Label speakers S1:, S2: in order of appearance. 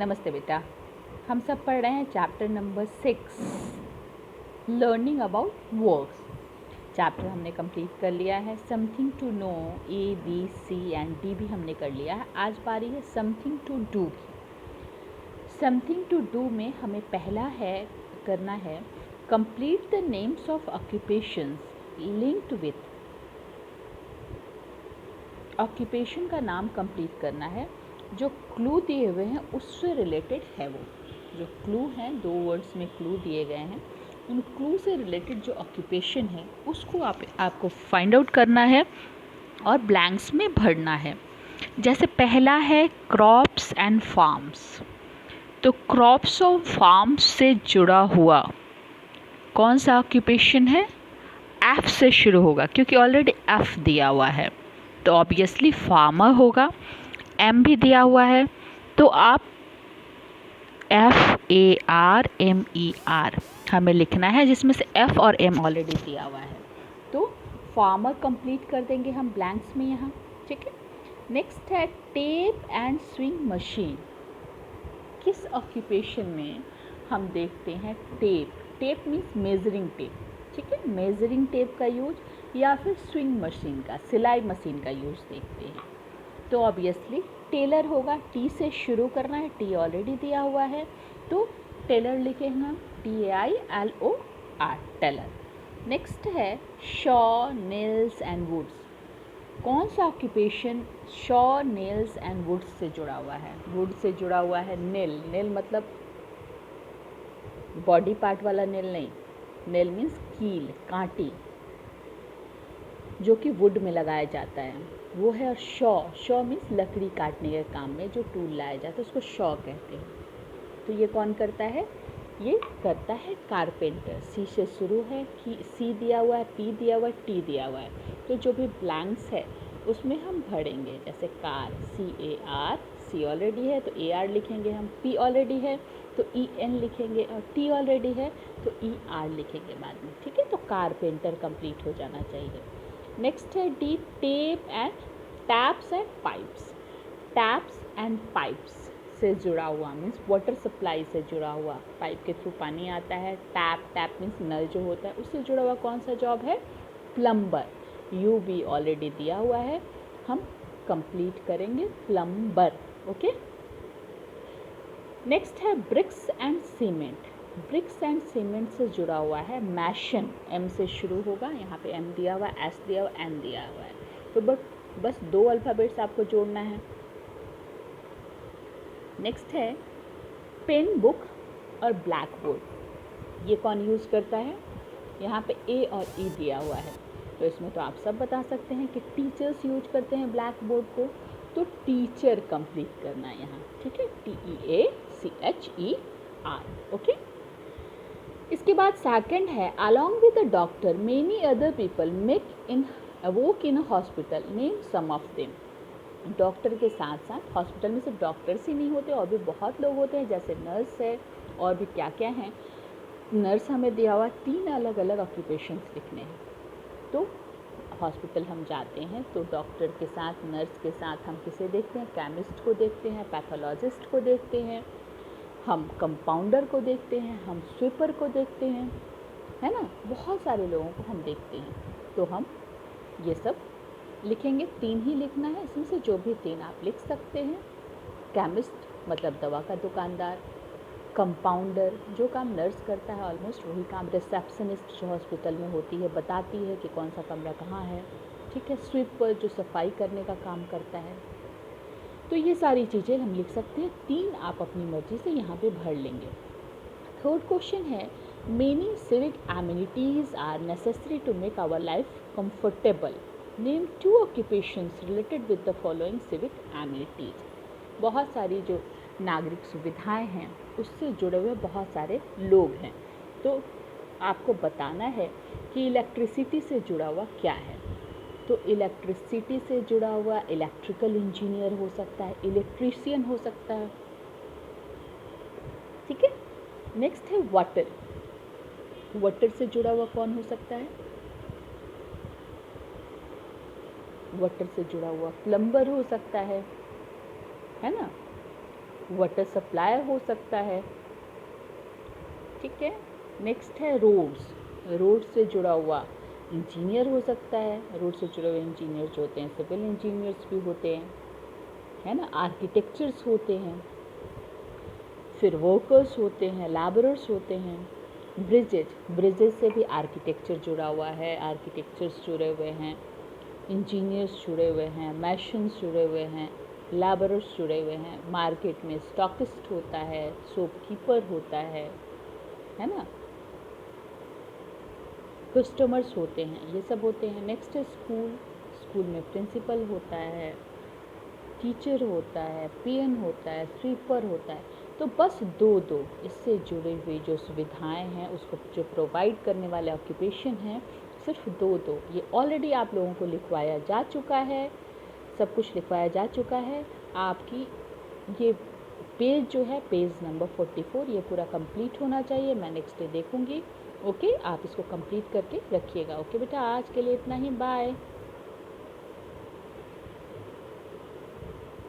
S1: नमस्ते बेटा। हम सब पढ़ रहे हैं chapter number 6 learning about words. Chapter हमने कंप्लीट कर लिया है। Something to know A, B, C and D भी हमने कर लिया है। आज बारी है समथिंग टू डू की। समथिंग टू डू में हमें पहला करना है complete the names of occupations linked with. Occupation का नाम कंप्लीट करना है। जो क्लू दिए हुए हैं उससे रिलेटेड है वो जो क्लू हैं, 2 वर्ड्स में क्लू दिए गए हैं, उन क्लू से रिलेटेड जो ऑक्यूपेशन है उसको आपको फाइंड आउट करना है और ब्लैंक्स में भरना है। जैसे पहला है क्रॉप्स एंड फार्म्स, तो क्रॉप्स और फार्म्स से जुड़ा हुआ कौन सा ऑक्यूपेशन है? एफ से शुरू होगा क्योंकि ऑलरेडी एफ दिया हुआ है, तो ऑब्वियसली फार्मर होगा। एम भी दिया हुआ है तो आप FARMER हमें लिखना है, जिसमें से F और M ऑलरेडी दिया हुआ है, तो फार्मर कंप्लीट कर देंगे हम ब्लैंक्स में यहाँ। ठीक है। नेक्स्ट है टेप एंड स्विंग मशीन। किस ऑक्यूपेशन में हम देखते हैं tape? Tape means measuring tape. ठीक है, मेजरिंग टेप का यूज या फिर स्विंग मशीन का, सिलाई मशीन का यूज देखते हैं। तो ऑब्वियसली टेलर होगा, टी से शुरू करना है, टी ऑलरेडी दिया हुआ है, तो टेलर लिखेंगे हम TAILOR, टेलर। नेक्स्ट है शॉ, नेल्स एंड वुड्स। कौन सा occupation saw, nails and woods से जुड़ा हुआ है? वुड से जुड़ा हुआ है नेल। नेल मतलब बॉडी पार्ट वाला नेल नहीं, नेल मीन्स कील, कांटी, जो कि वुड में लगाया जाता है वो है। और शॉ मीन्स लकड़ी काटने के काम में जो टूल लाया जाता है उसको शॉ कहते हैं। तो ये कौन करता है? ये करता है कारपेंटर। सी से शुरू है, सी दिया हुआ है, पी दिया हुआ है, टी दिया हुआ है, तो जो भी ब्लैंक्स है उसमें हम भरेंगे। जैसे कार, CAR, सी ऑलरेडी है तो AR लिखेंगे हम, पी ऑलरेडी है तो EN लिखेंगे, और टी ऑलरेडी है तो ER लिखेंगे बाद में। ठीक है, तो कारपेंटर कंप्लीट हो जाना चाहिए। नेक्स्ट है D, tape and taps and pipes. Taps and pipes से जुड़ा हुआ मीन्स वाटर सप्लाई से जुड़ा हुआ, पाइप के थ्रू पानी आता है। टैप मीन्स नल जो होता है, उससे जुड़ा हुआ कौन सा जॉब है? प्लम्बर। यू भी ऑलरेडी दिया हुआ है, हम कंप्लीट करेंगे प्लम्बर। ओके। नेक्स्ट है bricks and cement. Bricks and cement से जुड़ा हुआ है मैशन, M से शुरू होगा, यहाँ पे M दिया हुआ है, S दिया हुआ है, N दिया हुआ है, तो बस 2 अल्फ़ाबेट्स आपको जोड़ना है। नेक्स्ट है पेन, बुक और ब्लैक बोर्ड। ये कौन यूज़ करता है? यहाँ पे A और E दिया हुआ है, तो इसमें तो आप सब बता सकते हैं कि टीचर्स यूज करते हैं ब्लैक बोर्ड को, तो टीचर कंप्लीट करना है यहाँ। ठीक है, TEACHER। ओके। इसके बाद सेकंड है along with the doctor many other people work in a hospital, name some of them. Doctor के साथ साथ हॉस्पिटल में सिर्फ डॉक्टर्स ही नहीं होते, और भी बहुत लोग होते हैं, जैसे नर्स है और भी क्या क्या हैं। नर्स हमें दिया हुआ 3 अलग अलग ऑक्यूपेशंस लिखने हैं। तो हॉस्पिटल हम जाते हैं तो डॉक्टर के साथ, नर्स के साथ हम किसे देखते हैं? केमिस्ट को देखते हैं, पैथोलॉजिस्ट को देखते हैं, हम कंपाउंडर को देखते हैं, हम स्वीपर को देखते हैं, है ना, बहुत सारे लोगों को हम देखते हैं। तो हम ये सब लिखेंगे, 3 ही लिखना है, इसमें से जो भी 3 आप लिख सकते हैं। केमिस्ट मतलब दवा का दुकानदार, कंपाउंडर जो काम नर्स करता है ऑलमोस्ट वही काम, रिसेप्शनिस्ट जो हॉस्पिटल में होती है बताती है कि कौन सा कमरा कहाँ है। ठीक है, स्वीपर जो सफाई करने का काम करता है। तो ये सारी चीज़ें हम लिख सकते हैं, 3 आप अपनी मर्जी से यहाँ पे भर लेंगे। थर्ड क्वेश्चन है many civic amenities are necessary to make our life comfortable, name 2 occupations related with the following civic amenities. बहुत सारी जो नागरिक सुविधाएं हैं उससे जुड़े हुए बहुत सारे लोग हैं, तो आपको बताना है कि इलेक्ट्रिसिटी से जुड़ा हुआ क्या है। तो इलेक्ट्रिसिटी से जुड़ा हुआ इलेक्ट्रिकल इंजीनियर हो सकता है, इलेक्ट्रीशियन हो सकता है। ठीक है। नेक्स्ट है वाटर। वाटर से जुड़ा हुआ कौन हो सकता है? वाटर से जुड़ा हुआ प्लम्बर हो सकता है ना। वाटर सप्लाई हो सकता है। ठीक है, नेक्स्ट है रोड्स। रोड से जुड़ा हुआ इंजीनियर हो सकता है। रोड से जुड़े हुए इंजीनियर जो होते हैं सिविल इंजीनियर्स भी होते हैं, है ना, आर्किटेक्चर्स होते हैं, फिर वर्कर्स होते हैं, लेबरर्स होते हैं। ब्रिजेज से भी आर्किटेक्चर जुड़ा हुआ है, आर्किटेक्चर्स जुड़े हुए हैं, इंजीनियर्स जुड़े हुए हैं, मैशंस जुड़े हुए हैं, लेबरर्स जुड़े हुए हैं। मार्केट में स्टॉकिस्ट होता है, शॉपकीपर होता है ना, कस्टमर्स होते हैं, ये सब होते हैं। नेक्स्ट है स्कूल। स्कूल में प्रिंसिपल होता है, टीचर होता है, पीएन होता है, स्वीपर होता है। तो बस दो इससे जुड़ी हुई जो सुविधाएं हैं, उसको जो प्रोवाइड करने वाले ऑक्यूपेशन हैं, सिर्फ दो ये ऑलरेडी आप लोगों को लिखवाया जा चुका है, सब कुछ लिखवाया जा चुका है। आपकी ये पेज जो है, पेज नंबर 44, ये पूरा कंप्लीट होना चाहिए। मैं नेक्स्ट डे देखूंगी। ओके, आप इसको कंप्लीट करके रखिएगा। ओके बेटा, आज के लिए इतना ही, बाय।